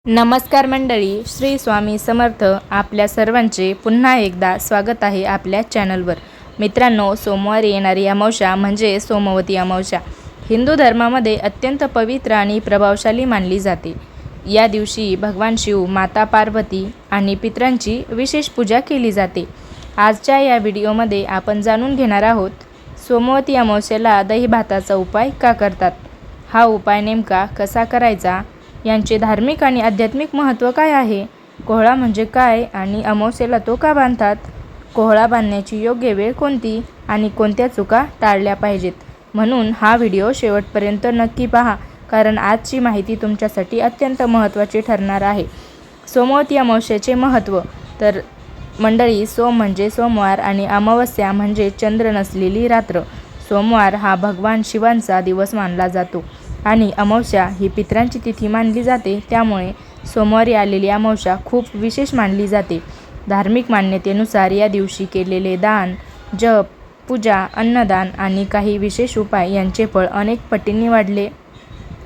नमस्कार मंडळी, श्री स्वामी समर्थ. आपल्या सर्वांचे पुन्हा एकदा स्वागत आहे आपल्या चॅनलवर. मित्रांनो, सोमवारी येणारी अमावस्या म्हणजे सोमवती अमावस्या हिंदू धर्मामध्ये अत्यंत पवित्र आणि प्रभावशाली मानली जाते. या दिवशी भगवान शिव, माता पार्वती आणि पितरांची विशेष पूजा केली जाते. आजच्या या व्हिडिओमध्ये आपण जाणून घेणार आहोत, सोमवती अमावस्येला दही भाताचा उपाय का करतात, हा उपाय नेमका कसा करायचा, यांचे धार्मिक आणि आध्यात्मिक महत्त्व काय आहे, कोहळा म्हणजे काय आणि अमावस्येला तो का बांधतात, कोहळा बांधण्याची योग्य वेळ कोणती आणि कोणत्या चुका टाळल्या पाहिजेत. म्हणून हा व्हिडिओ शेवटपर्यंत नक्की पहा, कारण आजची माहिती तुमच्यासाठी अत्यंत महत्त्वाची ठरणार आहे. सोमवती अमावस्येचे महत्त्व. तर मंडळी, सोम म्हणजे सोमवार आणि अमावस्या म्हणजे चंद्र नसलेली रात्र. सोमवार हा भगवान शिवांचा दिवस मानला जातो आणि अमावस्या ही पितरांची तिथी मानली जाते. त्यामुळे सोमवारी आलेली अमावस्या खूप विशेष मानली जाते. धार्मिक मान्यतेनुसार या दिवशी केलेले दान, जप, पूजा, अन्नदान आणि काही विशेष उपाय यांचे फळ अनेक पटींनी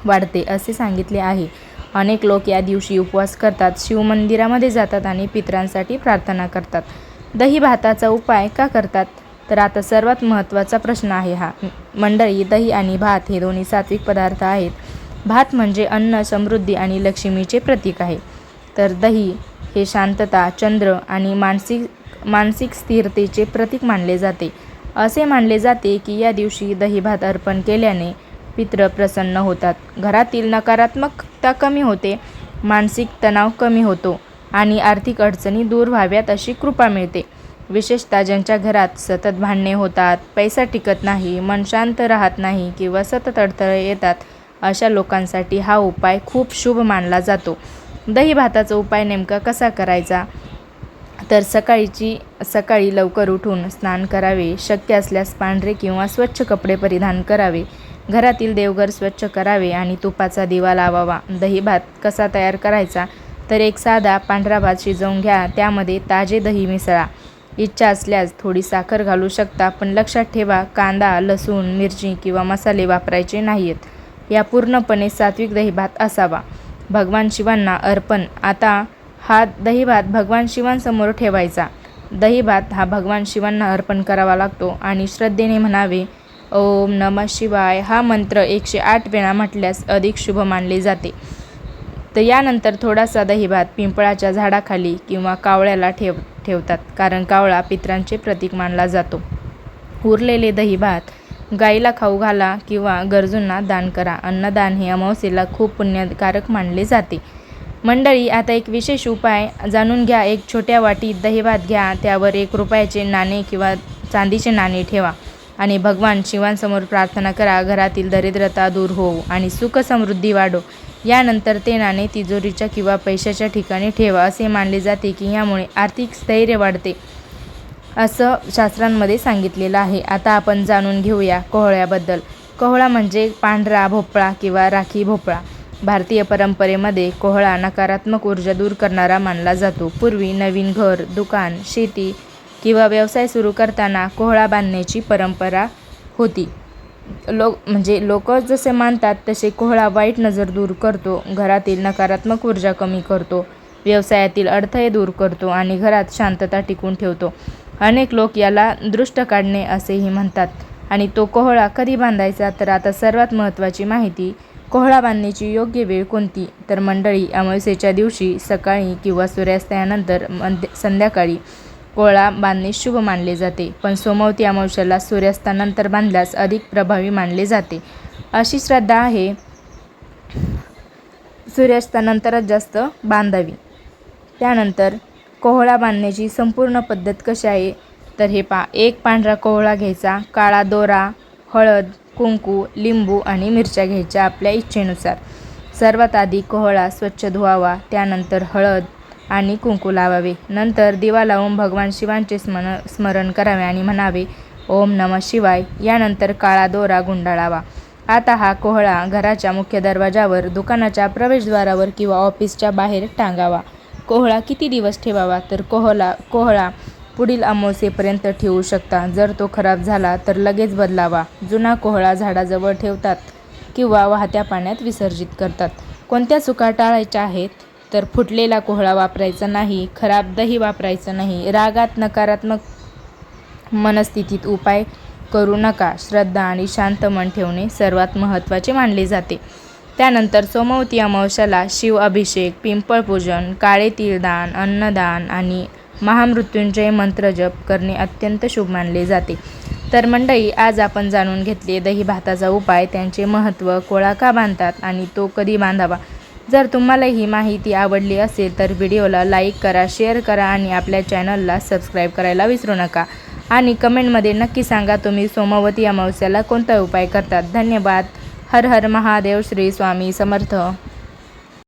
वाढते असे सांगितले आहे. अनेक लोक या दिवशी उपवास करतात, शिवमंदिरामध्ये जातात आणि पितरांसाठी प्रार्थना करतात. दही भाताचा उपाय का करतात? तर आता सर्वात महत्त्वाचा प्रश्न आहे हा. मंडळी, दही आणि भात हे दोन्ही सात्विक पदार्थ आहेत. भात म्हणजे अन्न, समृद्धी आणि लक्ष्मीचे प्रतीक आहे. तर दही हे शांतता, चंद्र आणि मानसिक स्थिरतेचे प्रतीक मानले जाते. असे मानले जाते की या दिवशी दही भात अर्पण केल्याने पितृ प्रसन्न होतात, घरातील नकारात्मकता कमी होते, मानसिक तणाव कमी होतो आणि आर्थिक अडचणी दूर व्हाव्यात अशी कृपा मिळते. विशेषतः ज्यांच्या घरात सतत भांडणे होतात, पैसा टिकत नाही, मन शांत राहत नाही किंवा सतत अडथळे येतात, अशा लोकांसाठी हा उपाय खूप शुभ मानला जातो. दही भाताचा उपाय नेमका कसा करायचा? तर सकाळी लवकर उठून स्नान करावे, शक्य असल्यास पांढरे किंवा स्वच्छ कपडे परिधान करावे, घरातील देवघर स्वच्छ करावे आणि तुपाचा दिवा लावावा. दही भात कसा तयार करायचा? तर एक साधा पांढरा भात शिजवून घ्या, त्यामध्ये ताजे दही मिसळा. इच्छा असल्यास थोडी साखर घालू शकता, पण लक्षात ठेवा, कांदा, लसूण, मिरची किंवा मसाले वापरायचे नाहीत. या पूर्णपणे सात्विक दही भात असावा. भगवान शिवांना अर्पण. आता हा दही भात भगवान शिवांसमोर ठेवायचा. दही भात हा भगवान शिवांना अर्पण करावा लागतो आणि श्रद्धेने म्हणावे. ओम नमः शिवाय हा मंत्र 108 वेळा म्हटल्यास अधिक शुभ मानले जाते. तर यानंतर थोडासा दही भात पिंपळाच्या झाडाखाली किंवा कावळ्याला ठेवतात, कारण कावळा पितरांचे प्रतीक मानला जातो. उरलेले दही भात गाईला खाऊ घाला किंवा गरजूंना दान करा. अन्नदान हे अमावस्येला खूप पुण्यकारक मानले जाते. मंडळी, आता एक विशेष उपाय जाणून घ्या. एक छोट्या वाटीत दही भात घ्या, त्यावर 1 रुपयाचे नाणे किंवा चांदीचे नाणे ठेवा आणि भगवान शिवांसमोर प्रार्थना करा, घरातील दरिद्रता दूर होवो आणि सुख समृद्धी वाढो. यानंतर ते नाणे तिजोरीच्या किंवा पैशाच्या ठिकाणी ठेवा. असे मानले जाते की यामुळे आर्थिक स्थैर्य वाढते, असं शास्त्रांमध्ये सांगितलेलं आहे. आता आपण जाणून घेऊया कोहळ्याबद्दल. कोहळा म्हणजे पांढरा भोपळा किंवा राखी भोपळा. भारतीय परंपरेमध्ये कोहळा नकारात्मक ऊर्जा दूर करणारा मानला जातो. पूर्वी नवीन घर, दुकान, शेती किंवा व्यवसाय सुरू करताना कोहळा बांधण्याची परंपरा होती. लोक जसे मानतात तसे कोहळा वाईट नजर दूर करतो, घरातील नकारात्मक ऊर्जा कमी करतो, व्यवसायातील अडथळे दूर करतो आणि घरात शांतता टिकवून ठेवतो. अनेक लोक याला दृष्ट काढणे असेही म्हणतात. आणि तो कोहळा कधी बांधायचा? तर आता सर्वात महत्त्वाची माहिती, कोहळा बांधण्याची योग्य वेळ कोणती? तर मंडळी, अमावस्येच्या दिवशी सकाळी किंवा सूर्यास्तानंतर संध्याकाळी कोहळा बांधणे शुभ मानले जाते. पण सोमवती अमावस्येला सूर्यास्तानंतर बांधल्यास अधिक प्रभावी मानले जाते, अशी श्रद्धा आहे. सूर्यास्तानंतरच जास्त बांधावी. त्यानंतर कोहळा बांधण्याची संपूर्ण पद्धत कशी आहे? तर हे एक पांढरा कोहळा घ्यायचा, काळा दोरा, हळद, कुंकू, लिंबू आणि मिरच्या घ्यायच्या आपल्या इच्छेनुसार. सर्वात आधी कोहळा स्वच्छ धुवावा, त्यानंतर हळद आणि कुंकू लावावे. नंतर दिवा लावून भगवान शिवांचे स्मरण करावे आणि म्हणावे, ओम नमः शिवाय. यानंतर काळा दोरा गुंडाळावा. आता हा कोहळा घराच्या मुख्य दरवाजावर, दुकानाच्या प्रवेशद्वारावर किंवा ऑफिसच्या बाहेर टांगावा. कोहळा किती दिवस ठेवावा? तर कोहळा पुढील अमावस्येपर्यंत ठेवू शकता. जर तो खराब झाला तर लगेच बदलावा. जुना कोहळा झाडाजवळ ठेवतात किंवा वाहत्या पाण्यात विसर्जित करतात. कोणत्या चुका टाळायच्या आहेत? तर फुटलेला कोहळा वापरायचा नाही, खराब दही वापरायचं नाही, रागात नकारात्मक मनस्थितीत उपाय करू नका. श्रद्धा आणि शांत मन ठेवणे सर्वात महत्त्वाचे मानले जाते. त्यानंतर सोमवती अमावस्याला शिव अभिषेक, पिंपळ पूजन, काळे तीळदान, अन्नदान आणि महामृत्युंजय मंत्र जप करणे अत्यंत शुभ मानले जाते. तर मंडळी, आज आपण जाणून घेतले दही भाताचा उपाय, त्यांचे महत्त्व, कोळा का बांधतात आणि तो कधी बांधावा. जर तुम्हाला ही माहिती आवडली असेल तर व्हिडिओला लाईक करा, शेअर करा आणि आपल्या चॅनलला सबस्क्राईब करायला विसरू नका. आणि कमेंटमध्ये नक्की सांगा तुम्ही सोमवती अमावस्याला कोणता उपाय करतात. धन्यवाद. हर हर महादेव. श्री स्वामी समर्थ.